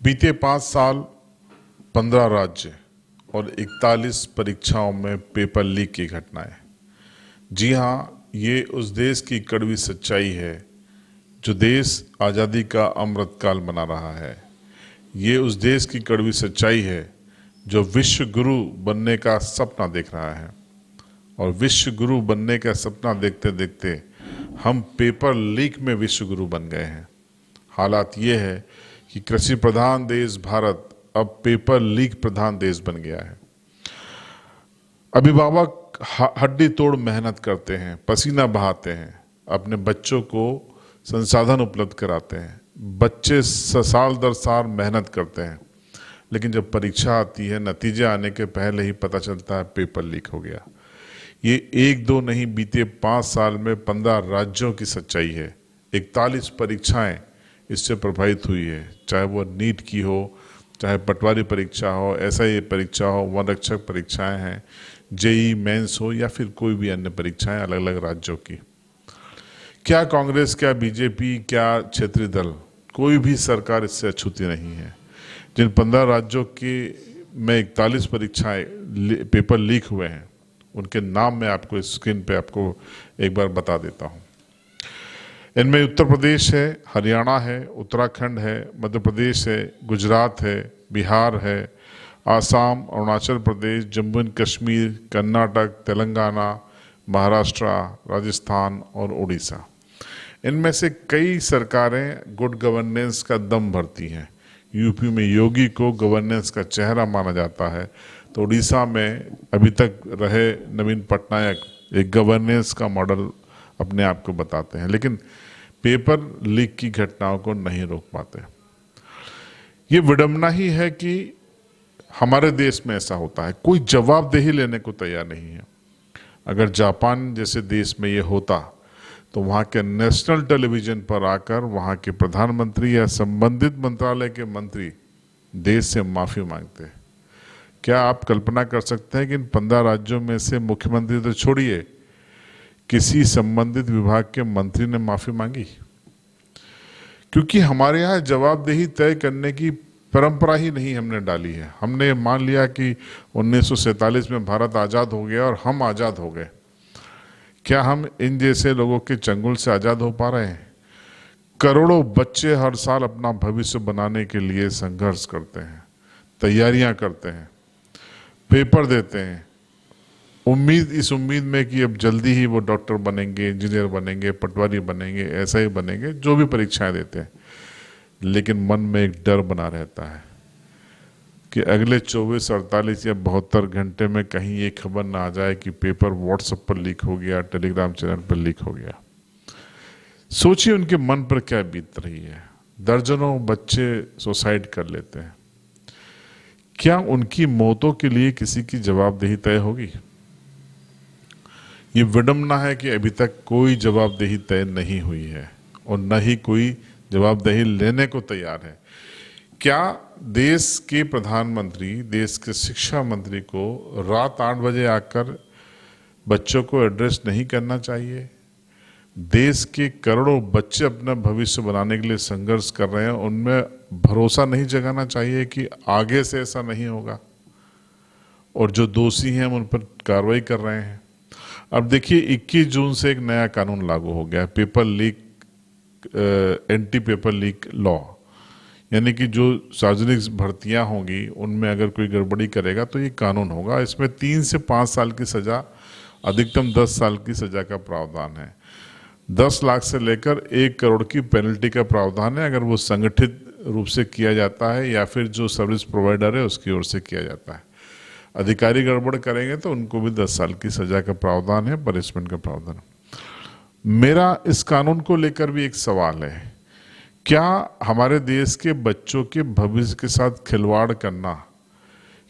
बीते 5 साल 15 राज्य और 41 परीक्षाओं में पेपर लीक की घटनाएं। जी हाँ, ये उस देश की कड़वी सच्चाई है जो देश आज़ादी का अमृतकाल मना रहा है। ये उस देश की कड़वी सच्चाई है जो विश्व गुरु बनने का सपना देख रहा है। और विश्व गुरु बनने का सपना देखते देखते हम पेपर लीक में विश्व गुरु बन गए हैं। हालात ये है कि कृषि प्रधान देश भारत अब पेपर लीक प्रधान देश बन गया है। अभिभावक हड्डी तोड़ मेहनत करते हैं, पसीना बहाते हैं, अपने बच्चों को संसाधन उपलब्ध कराते हैं। बच्चे साल दर साल मेहनत करते हैं, लेकिन जब परीक्षा आती है, नतीजे आने के पहले ही पता चलता है पेपर लीक हो गया। ये एक दो नहीं, बीते 5 साल में 15 राज्यों की सच्चाई है। 41 परीक्षाएं इससे प्रभावित हुई है, चाहे वो नीट की हो, चाहे पटवारी परीक्षा हो, SIA परीक्षा हो, वन रक्षक परीक्षाएं हैं, JEE मेंस हो या फिर कोई भी अन्य परीक्षाएं अलग अलग राज्यों की। क्या कांग्रेस, क्या BJP, क्या क्षेत्रीय दल, कोई भी सरकार इससे अछूती नहीं है। जिन 15 राज्यों के में 41 परीक्षाएं पेपर लीक हुए हैं, उनके नाम मैं आपको स्क्रीन पे आपको एक बार बता देता हूं। इनमें उत्तर प्रदेश है, हरियाणा है, उत्तराखंड है, मध्य प्रदेश है, गुजरात है, बिहार है, आसाम, अरुणाचल प्रदेश, जम्मू एंड कश्मीर, कर्नाटक, तेलंगाना, महाराष्ट्र, राजस्थान और उड़ीसा। इनमें से कई सरकारें गुड गवर्नेंस का दम भरती हैं। यूपी में योगी को गवर्नेंस का चेहरा माना जाता है, तो उड़ीसा में अभी तक रहे नवीन पटनायक एक गवर्नेंस का मॉडल अपने आप को बताते हैं, लेकिन पेपर लीक की घटनाओं को नहीं रोक पाते। ये विडंबना ही है कि हमारे देश में ऐसा होता है, कोई जवाबदेही लेने को तैयार नहीं है। अगर जापान जैसे देश में ये होता तो वहाँ के नेशनल टेलीविजन पर आकर वहाँ के प्रधानमंत्री या संबंधित मंत्रालय के मंत्री देश से माफ़ी मांगते। क्या आप कल्पना कर सकते हैं कि इन 15 राज्यों में से मुख्यमंत्री तो छोड़िए, किसी संबंधित विभाग के मंत्री ने माफ़ी मांगी? क्योंकि हमारे यहाँ जवाबदेही तय करने की परंपरा ही नहीं हमने डाली है। हमने मान लिया कि 1947 में भारत आज़ाद हो गया और हम आज़ाद हो गए। क्या हम इन जैसे लोगों के चंगुल से आज़ाद हो पा रहे हैं? करोड़ों बच्चे हर साल अपना भविष्य बनाने के लिए संघर्ष करते हैं, तैयारियां करते हैं, पेपर देते हैं, इस उम्मीद में कि अब जल्दी ही वो डॉक्टर बनेंगे, इंजीनियर बनेंगे, पटवारी बनेंगे, SI बनेंगे, जो भी परीक्षाएं देते हैं। लेकिन मन में एक डर बना रहता है कि अगले 24, 48 या 72 घंटे में कहीं ये खबर ना आ जाए कि पेपर WhatsApp पर लीक हो गया, टेलीग्राम चैनल पर लीक हो गया। सोचिए उनके मन पर क्या बीत रही है। दर्जनों बच्चे सुसाइड कर लेते हैं। क्या उनकी मौतों के लिए किसी की जवाबदेही तय होगी? ये विडंबना है कि अभी तक कोई जवाबदेही तय नहीं हुई है और न ही कोई जवाबदेही लेने को तैयार है। क्या देश के प्रधानमंत्री, देश के शिक्षा मंत्री को रात 8 बजे आकर बच्चों को एड्रेस नहीं करना चाहिए? देश के करोड़ों बच्चे अपना भविष्य बनाने के लिए संघर्ष कर रहे हैं, उनमें भरोसा नहीं जगाना चाहिए कि आगे से ऐसा नहीं होगा? और जो दोषी हैं हम उन पर कार्रवाई कर रहे हैं। अब देखिए, 21 जून से एक नया कानून लागू हो गया, paper leak anti paper leak law. यानी कि जो सार्वजनिक भर्तियां होंगी उनमें अगर कोई गड़बड़ी करेगा तो ये कानून होगा। इसमें 3 से 5 साल की सजा, अधिकतम 10 साल की सजा का प्रावधान है। 10 लाख से लेकर 1 करोड़ की पेनल्टी का प्रावधान है अगर वो संगठित रूप से किया जाता है या फिर जो सर्विस प्रोवाइडर है उसकी ओर से किया जाता है। अधिकारी गड़बड़ करेंगे तो उनको भी 10 साल की सजा का प्रावधान है, पनिशमेंट का प्रावधान। मेरा इस कानून को लेकर भी एक सवाल है, क्या हमारे देश के बच्चों के भविष्य के साथ खिलवाड़ करना,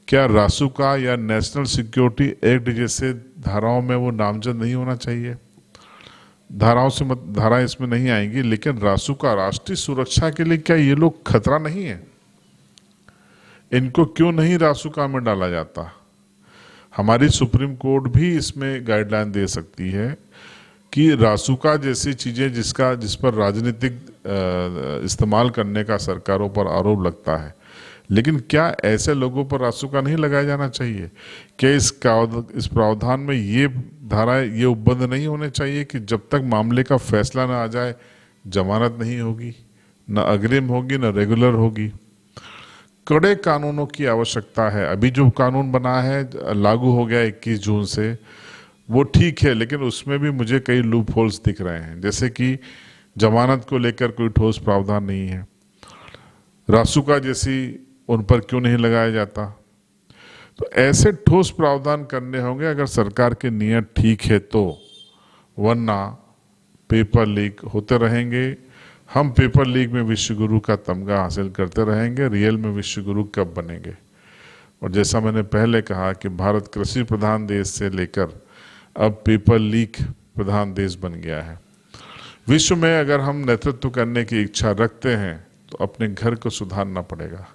क्या रासुका या नेशनल सिक्योरिटी एक्ट जैसे धाराओं में वो नामजद नहीं होना चाहिए? धाराएं इसमें नहीं आएंगी, लेकिन रासुका, राष्ट्रीय सुरक्षा के लिए क्या ये लोग खतरा नहीं है? इनको क्यों नहीं रासुका में डाला जाता? हमारी सुप्रीम कोर्ट भी इसमें गाइडलाइन दे सकती है कि रासुका जैसी चीजें जिस पर राजनीतिक इस्तेमाल करने का सरकारों पर आरोप लगता है, लेकिन क्या ऐसे लोगों पर रासुका नहीं लगाया जाना चाहिए? क्या इस प्रावधान में ये धाराएं, ये उपबंध नहीं होने चाहिए कि जब तक मामले का फैसला ना आ जाए जमानत नहीं होगी, न अग्रिम होगी, न रेगुलर होगी? कड़े कानूनों की आवश्यकता है। अभी जो कानून बना है, लागू हो गया 21 जून से, वो ठीक है, लेकिन उसमें भी मुझे कई लूप होल्स दिख रहे हैं, जैसे कि जमानत को लेकर कोई ठोस प्रावधान नहीं है, रासुका जैसी उन पर क्यों नहीं लगाया जाता? तो ऐसे ठोस प्रावधान करने होंगे अगर सरकार की नीयत ठीक है तो, वरना पेपर लीक होते रहेंगे। हम पेपर लीक में विश्व गुरु का तमगा हासिल करते रहेंगे, रियल में विश्व गुरु कब बनेंगे? और जैसा मैंने पहले कहा कि भारत कृषि प्रधान देश से लेकर अब पेपर लीक प्रधान देश बन गया है। विश्व में अगर हम नेतृत्व करने की इच्छा रखते हैं तो अपने घर को सुधारना पड़ेगा।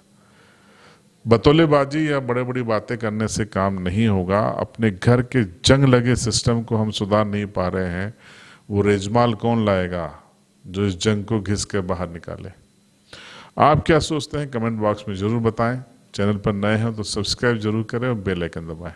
बतौलेबाजी या बड़े बड़ी बातें करने से काम नहीं होगा। अपने घर के जंग लगे सिस्टम को हम सुधार नहीं पा रहे हैं, वो रेजमाल कौन लाएगा जो इस जंग को घिस के बाहर निकाले? आप क्या सोचते हैं? कमेंट बॉक्स में जरूर बताएं। चैनल पर नए हैं तो सब्सक्राइब जरूर करें और बेल आइकन दबाएं।